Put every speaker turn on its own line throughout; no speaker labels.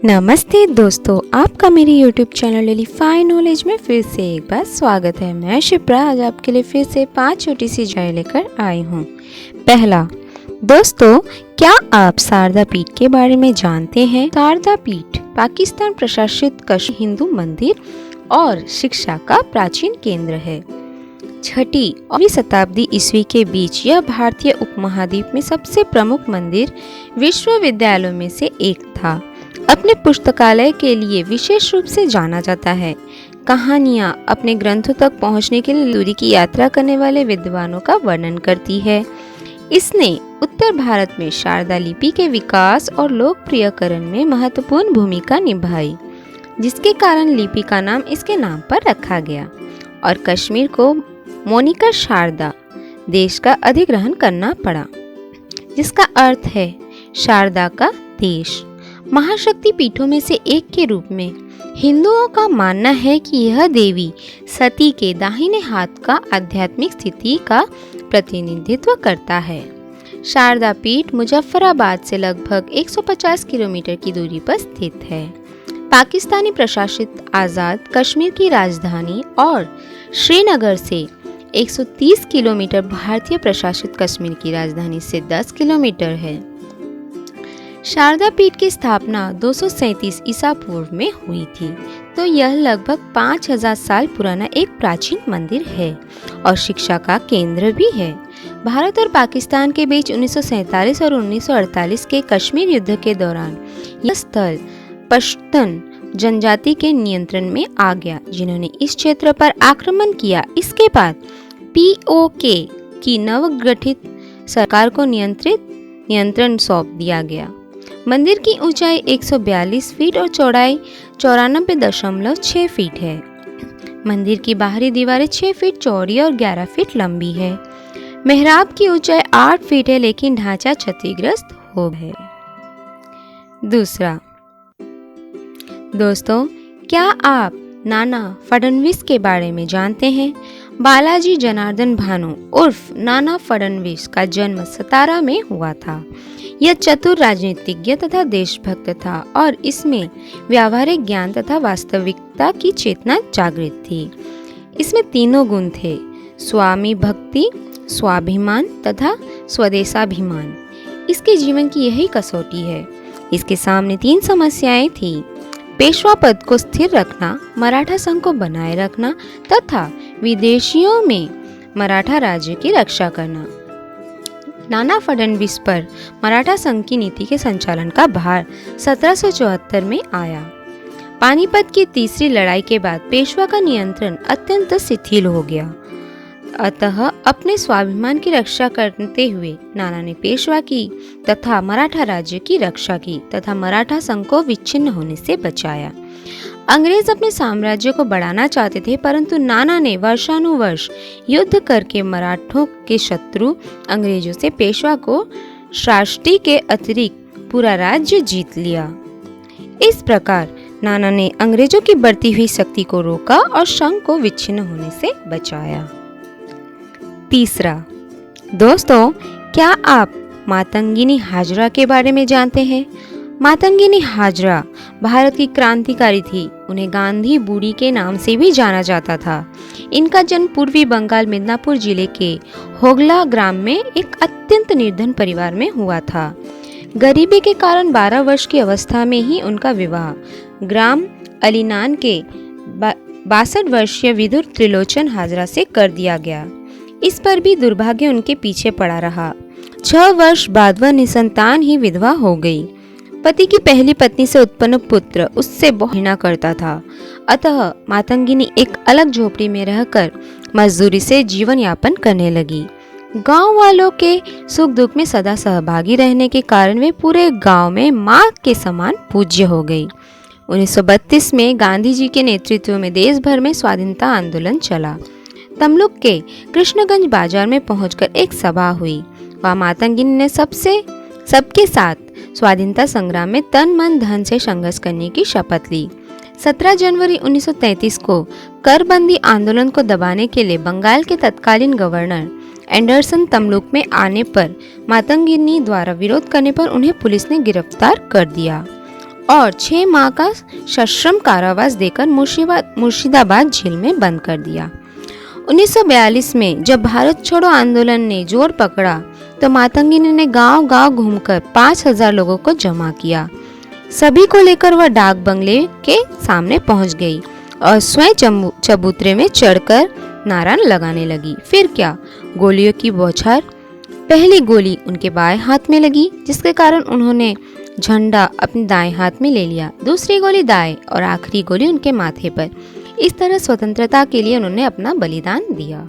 नमस्ते दोस्तों, आपका मेरे YouTube चैनल लिलीफाई नॉलेज में फिर से एक बार स्वागत है। मैं शिप्रा आज आपके लिए फिर से 5 छोटी सी जानकारी लेकर आई हूँ। पहला, दोस्तों क्या आप शारदा पीठ के बारे में जानते हैं? शारदा पीठ पाकिस्तान प्रशासित कश्मीर हिंदू मंदिर और शिक्षा का प्राचीन केंद्र है। 6वीं और 8वीं शताब्दी ईस्वी के बीच यह भारतीय उपमहाद्वीप में सबसे प्रमुख मंदिर विश्वविद्यालयों में से एक था। अपने पुस्तकालय के लिए विशेष रूप से जाना जाता है। कहानियाँ अपने ग्रंथों तक पहुँचने के लिए दूरी की यात्रा करने वाले विद्वानों का वर्णन करती है। इसने उत्तर भारत में शारदा लिपि के विकास और लोकप्रियकरण में महत्वपूर्ण भूमिका निभाई, जिसके कारण लिपि का नाम इसके नाम पर रखा गया और कश्मीर को मोनिका शारदा देश का अधिग्रहण करना पड़ा, जिसका अर्थ है शारदा का देश। महाशक्ति पीठों में से एक के रूप में हिंदुओं का मानना है कि यह देवी सती के दाहिने हाथ का आध्यात्मिक स्थिति का प्रतिनिधित्व करता है। शारदा पीठ मुजफ्फराबाद से लगभग 150 किलोमीटर की दूरी पर स्थित है। पाकिस्तानी प्रशासित आज़ाद कश्मीर की राजधानी और श्रीनगर से 130 किलोमीटर, भारतीय प्रशासित कश्मीर की राजधानी से 10 किलोमीटर है। शारदा पीठ की स्थापना 237 ईसा पूर्व में हुई थी, तो यह लगभग 5000 साल पुराना एक प्राचीन मंदिर है और शिक्षा का केंद्र भी है। भारत और पाकिस्तान के बीच 1947 और 1948 के कश्मीर युद्ध के दौरान यह स्थल पश्तून जनजाति के नियंत्रण में आ गया, जिन्होंने इस क्षेत्र पर आक्रमण किया। इसके बाद पीओके की नवगठित सरकार को नियंत्रण सौंप दिया गया। मंदिर की ऊंचाई 142 फीट और चौड़ाई 94.6 फीट है। मंदिर की बाहरी दीवारें 6 फीट चौड़ी और 11 फीट लंबी है। मेहराब की ऊंचाई 8 फीट है, लेकिन ढांचा क्षतिग्रस्त हो गया है। दूसरा, दोस्तों क्या आप नाना फडणवीस के बारे में जानते हैं? बालाजी जनार्दन भानु उर्फ नाना फडणवीस का जन्म सतारा में हुआ था। यह चतुर राजनीतिज्ञ तथा देशभक्त था और इसमें व्यावहारिक ज्ञान तथा वास्तविकता की चेतना जागृत थी। इसमें तीनों गुण थे: स्वामी भक्ति, स्वाभिमान तथा स्वदेशाभिमान। इसके जीवन की यही कसौटी है। इसके सामने 3 समस्याएं थी: पेशवा पद को स्थिर रखना, मराठा संघ को बनाए रखना तथा विदेशियों में मराठा राज्य की रक्षा करना। नाना फडणवीस पर मराठा संघ की नीति के संचालन का भार 1774 में आया। पानीपत की तीसरी लड़ाई के बाद पेशवा का नियंत्रण अत्यंत शिथिल हो गया। अतः अपने स्वाभिमान की रक्षा करते हुए नाना ने पेशवा की तथा मराठा राज्य की रक्षा की तथा मराठा संघ को विच्छिन्न होने से बचाया। अंग्रेज अपने साम्राज्य को बढ़ाना चाहते थे, परंतु नाना ने वर्षानुवर्ष युद्ध करके मराठों के शत्रु अंग्रेजों से पेशवा को शास्त्री के अतिरिक्त पूरा राज्य जीत लिया। इस प्रकार नाना ने अंग्रेजों की बढ़ती हुई शक्ति को रोका और संघ को विच्छिन्न होने से बचाया। तीसरा, दोस्तों क्या आप मातंगिनी हाजरा के बारे में जानते हैं? मातंगिनी हाजरा भारत की क्रांतिकारी थी। उन्हें गांधी बूढ़ी के नाम से भी जाना जाता था। इनका जन्म पूर्वी बंगाल मिदनापुर जिले के होगला ग्राम में एक अत्यंत निर्धन परिवार में हुआ था। गरीबी के कारण 12 वर्ष की अवस्था में ही उनका विवाह ग्राम अलीनान के 62 वर्षीय विदुर त्रिलोचन हाजरा से कर दिया गया। इस पर भी दुर्भाग्य उनके पीछे पड़ा रहा। 6 वर्ष बाद वह निसंतान ही विधवा हो गई। पति की पहली पत्नी से उत्पन्न पुत्र उससे बहुत घृणा करता था। अतः मातंगिनी एक अलग झोपड़ी में रहकर मजदूरी से जीवन यापन करने लगी। गांव वालों के सुख दुख में सदा सहभागी रहने के कारण वे पूरे गांव में मां के समान पूज्य हो गई। 1932 में गांधी जी के नेतृत्व में देश भर में स्वाधीनता आंदोलन चला। तमलुक के कृष्णगंज बाजार में पहुंचकर एक सभा हुई। वहां मातंगिनी ने सबके साथ स्वाधीनता संग्राम में तन मन धन से संघर्ष करने की शपथ ली। 17 जनवरी 1933 को करबंदी आंदोलन को दबाने के लिए बंगाल के तत्कालीन गवर्नर एंडरसन तमलुक में आने पर मातंगिनी द्वारा विरोध करने पर उन्हें पुलिस ने गिरफ्तार कर दिया और 6 माह का सश्रम कारावास देकर मुर्शिदाबाद जेल में बंद कर दिया। 1942 में जब भारत छोड़ो आंदोलन ने जोर पकड़ा तो मातंगिनी ने गांव-गांव घूमकर 5000 लोगों को जमा किया। सभी को लेकर वह डाक बंगले के सामने पहुंच गई और स्वयं चबूतरे में चढ़कर नारा लगाने लगी। फिर क्या, गोलियों की बौछार। पहली गोली उनके बाएं हाथ में लगी, जिसके कारण उन्होंने झंडा अपने दाएं हाथ में ले लिया। दूसरी गोली दाएं और आखिरी गोली उनके माथे पर। इस तरह स्वतंत्रता के लिए उन्होंने अपना बलिदान दिया।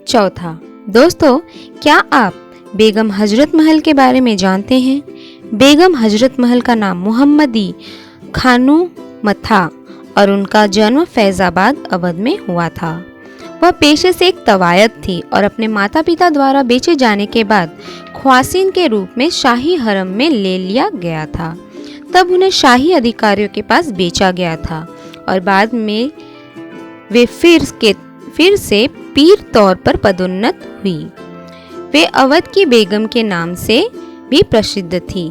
चौथा, दोस्तों, क्या आप बेगम हजरत महल के बारे में जानते हैं? बेगम हजरत महल का नाम मोहम्मदी खानुम था और उनका जन्म फैजाबाद अवध में हुआ था। वह पेशे से एक तवायत थी और अपने माता पिता द्वारा बेचे जाने के बाद ख्वासीन के रूप में शाही हरम में ले लिया गया था। तब उन्हें शाही अधिकारियों के पास बेचा गया था और बाद में वे फिर से पीर तौर पर पदोन्नत हुई। वे अवध की बेगम के नाम से भी प्रसिद्ध थी।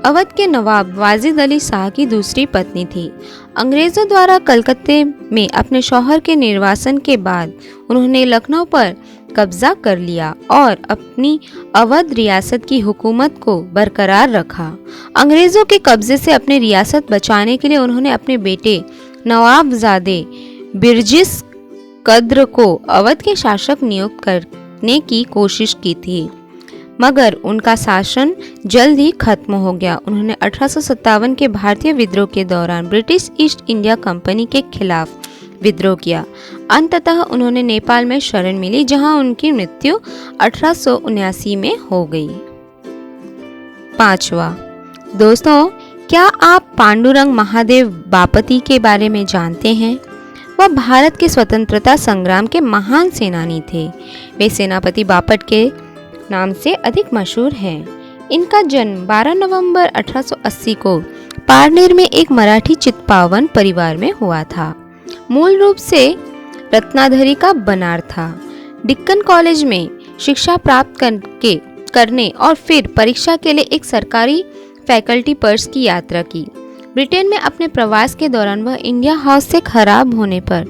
अवध के नवाब वाजिद अली शाह की दूसरी पत्नी थी। अंग्रेजों द्वारा कलकत्ते में अपने शौहर के निर्वासन के बाद उन्होंने लखनऊ पर कब्जा कर लिया और अपनी अवध रियासत की हुकूमत को बरकरार रखा। अंग्रेजों के कब्जे से अपनी रियासत बचाने के लिए उन्होंने अपने बेटे नवाबजादे बिरजिस कद्र को अवध के शासक नियुक्त करने की कोशिश की थी, मगर उनका शासन जल्द ही खत्म हो गया। उन्होंने 1857 के भारतीय विद्रोह के दौरान ब्रिटिश ईस्ट इंडिया कंपनी के खिलाफ विद्रोह किया। अंततः उन्होंने नेपाल में शरण मिली, जहां उनकी मृत्यु 1879 में हो गई। पांचवा, दोस्तों, क्या आप पांडुरंग महादेव बापति के बारे में जानते हैं? वह भारत के स्वतंत्रता संग्राम के महान सेनानी थे। वे सेनापति बापट के नाम से अधिक मशहूर हैं। इनका जन्म 12 नवंबर 1880 को पारनेर में एक मराठी चित्पावन परिवार में हुआ था। मूल रूप से रत्नाधरी का बनार था। डिक्कन कॉलेज में शिक्षा प्राप्त करने और फिर परीक्षा के लिए एक सरकारी फैकल्टी पर्स की यात्रा की। ब्रिटेन में अपने प्रवास के दौरान वह इंडिया हाउस से खराब होने पर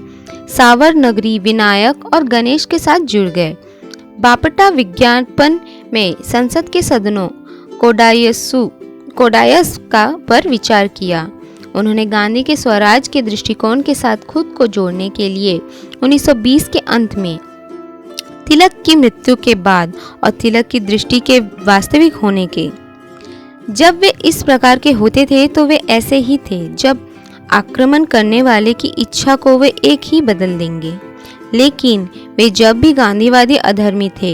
सावर नगरी, विनायक और गणेश के साथ जुड़ गए। बापटा विज्ञापन में संसद के सदनों कोडायस का पर विचार किया। उन्होंने गांधी के स्वराज के दृष्टिकोण के साथ खुद को जोड़ने के लिए 1920 के अंत में तिलक की मृत्यु के बाद और तिलक की दृष्टि के वास्तविक होने के जब वे इस प्रकार के होते थे तो वे ऐसे ही थे जब आक्रमण करने वाले की इच्छा को वे एक ही बदल देंगे। लेकिन वे जब भी गांधीवादी अधर्मी थे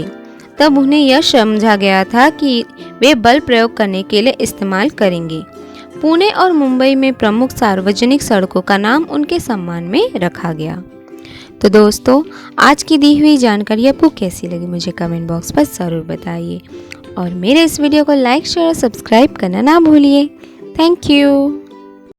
तब उन्हें यह समझा गया था कि वे बल प्रयोग करने के लिए इस्तेमाल करेंगे। पुणे और मुंबई में प्रमुख सार्वजनिक सड़कों का नाम उनके सम्मान में रखा गया। तो दोस्तों, आज की दी हुई जानकारी आपको कैसी लगी मुझे कमेंट बॉक्स पर ज़रूर बताइए और मेरे इस वीडियो को लाइक, शेयर और सब्सक्राइब करना ना भूलिए। Thank you.